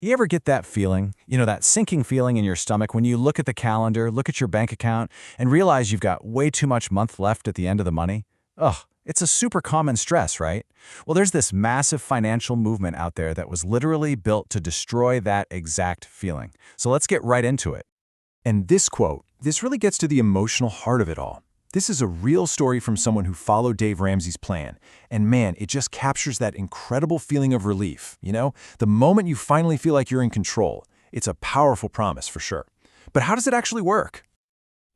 You ever get that feeling, that sinking feeling in your stomach when you look at the calendar, look at your bank account, and realize you've got way too much month left at the end of the money? Ugh, it's a super common stress, right? Well, there's this massive financial movement out there that was literally built to destroy that exact feeling. So let's get right into it. And this quote, this really gets to the emotional heart of it all. This is a real story from someone who followed Dave Ramsey's plan. And man, it just captures that incredible feeling of relief, the moment you finally feel like you're in control. It's a powerful promise for sure. But how does it actually work?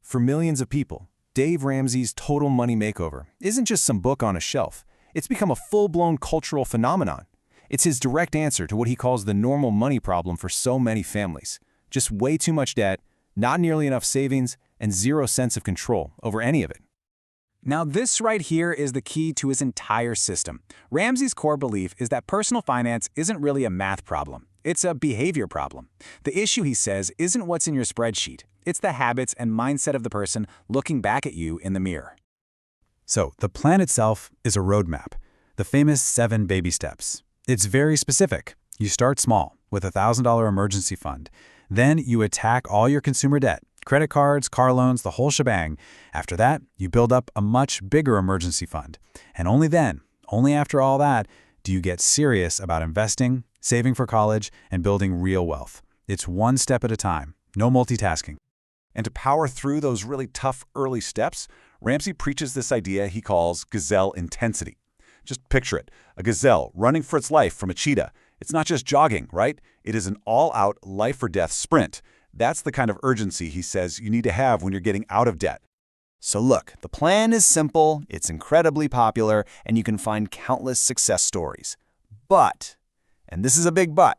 For millions of people, Dave Ramsey's Total Money Makeover isn't just some book on a shelf. It's become a full-blown cultural phenomenon. It's his direct answer to what he calls the normal money problem for so many families. Just way too much debt, not nearly enough savings, and zero sense of control over any of it. Now, this right here is the key to his entire system. Ramsey's core belief is that personal finance isn't really a math problem. It's a behavior problem. The issue, he says, isn't what's in your spreadsheet. It's the habits and mindset of the person looking back at you in the mirror. So, the plan itself is a roadmap, the famous 7 baby steps. It's very specific. You start small, with a $1,000 emergency fund. Then you attack all your consumer debt, credit cards, car loans, the whole shebang. After that, you build up a much bigger emergency fund. And only then, only after all that, do you get serious about investing, saving for college, and building real wealth. It's one step at a time, no multitasking. And to power through those really tough early steps, Ramsey preaches this idea he calls gazelle intensity. Just picture it, a gazelle running for its life from a cheetah. It's not just jogging, right? It is an all-out life-or-death sprint. That's the kind of urgency he says you need to have when you're getting out of debt. So look, the plan is simple, it's incredibly popular, and you can find countless success stories. But, and this is a big but,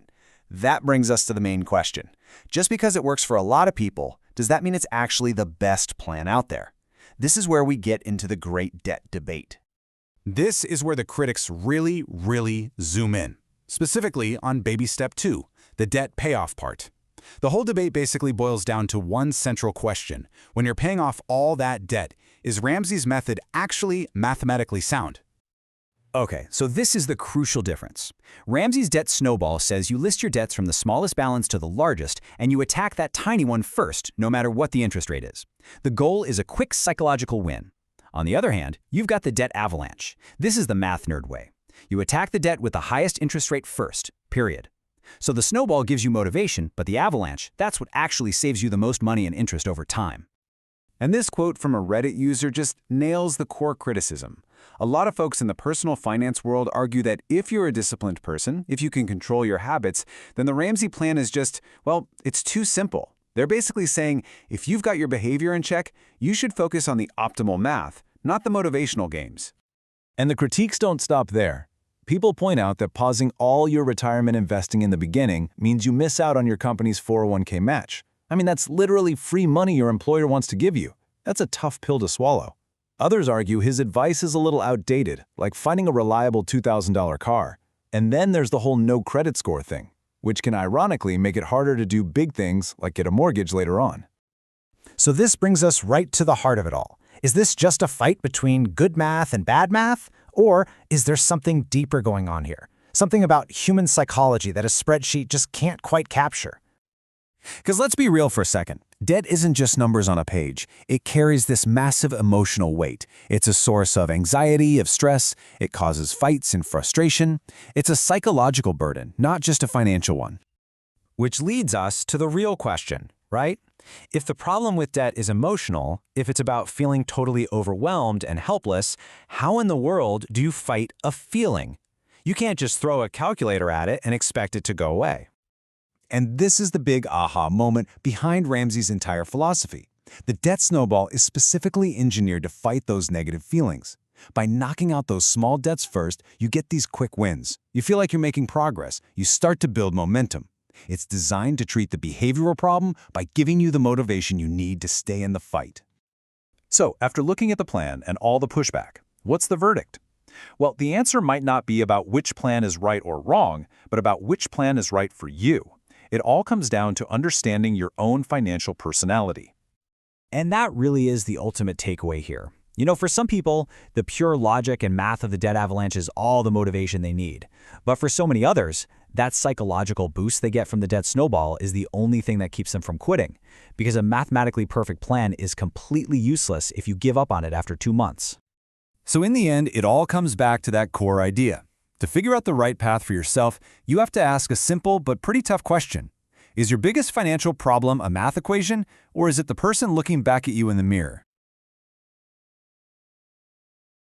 that brings us to the main question. Just because it works for a lot of people, does that mean it's actually the best plan out there? This is where we get into the great debt debate. This is where the critics really zoom in, specifically on baby step 2, the debt payoff part. The whole debate basically boils down to one central question. When you're paying off all that debt, is Ramsey's method actually mathematically sound? Okay, so this is the crucial difference. Ramsey's debt snowball says you list your debts from the smallest balance to the largest, and you attack that tiny one first, no matter what the interest rate is. The goal is a quick psychological win. On the other hand, you've got the debt avalanche. This is the math nerd way. You attack the debt with the highest interest rate first, period. So the snowball gives you motivation, but the avalanche, that's what actually saves you the most money and interest over time. And this quote from a Reddit user just nails the core criticism. A lot of folks in the personal finance world argue that if you're a disciplined person, if you can control your habits, then the Ramsey plan is just, well, it's too simple. They're basically saying, if you've got your behavior in check, you should focus on the optimal math, not the motivational games. And the critiques don't stop there. People point out that pausing all your retirement investing in the beginning means you miss out on your company's 401k match. I mean, that's literally free money your employer wants to give you. That's a tough pill to swallow. Others argue his advice is a little outdated, like finding a reliable $2,000 car. And then there's the whole no credit score thing, which can ironically make it harder to do big things like get a mortgage later on. So this brings us right to the heart of it all. Is this just a fight between good math and bad math? Or is there something deeper going on here? Something about human psychology that a spreadsheet just can't quite capture? Because let's be real for a second. Debt isn't just numbers on a page. It carries this massive emotional weight. It's a source of anxiety, of stress. It causes fights and frustration. It's a psychological burden, not just a financial one. Which leads us to the real question, right? If the problem with debt is emotional, if it's about feeling totally overwhelmed and helpless, how in the world do you fight a feeling? You can't just throw a calculator at it and expect it to go away. And this is the big aha moment behind Ramsey's entire philosophy. The debt snowball is specifically engineered to fight those negative feelings. By knocking out those small debts first, you get these quick wins. You feel like you're making progress. You start to build momentum. It's designed to treat the behavioral problem by giving you the motivation you need to stay in the fight. So, after looking at the plan and all the pushback, what's the verdict? Well, the answer might not be about which plan is right or wrong, but about which plan is right for you. It all comes down to understanding your own financial personality. And that really is the ultimate takeaway here. For some people, the pure logic and math of the debt avalanche is all the motivation they need. But for so many others, That psychological boost they get from the debt snowball is the only thing that keeps them from quitting, because a mathematically perfect plan is completely useless if you give up on it after 2 months. So in the end, it all comes back to that core idea. To figure out the right path for yourself, you have to ask a simple but pretty tough question. Is your biggest financial problem a math equation, or is it the person looking back at you in the mirror?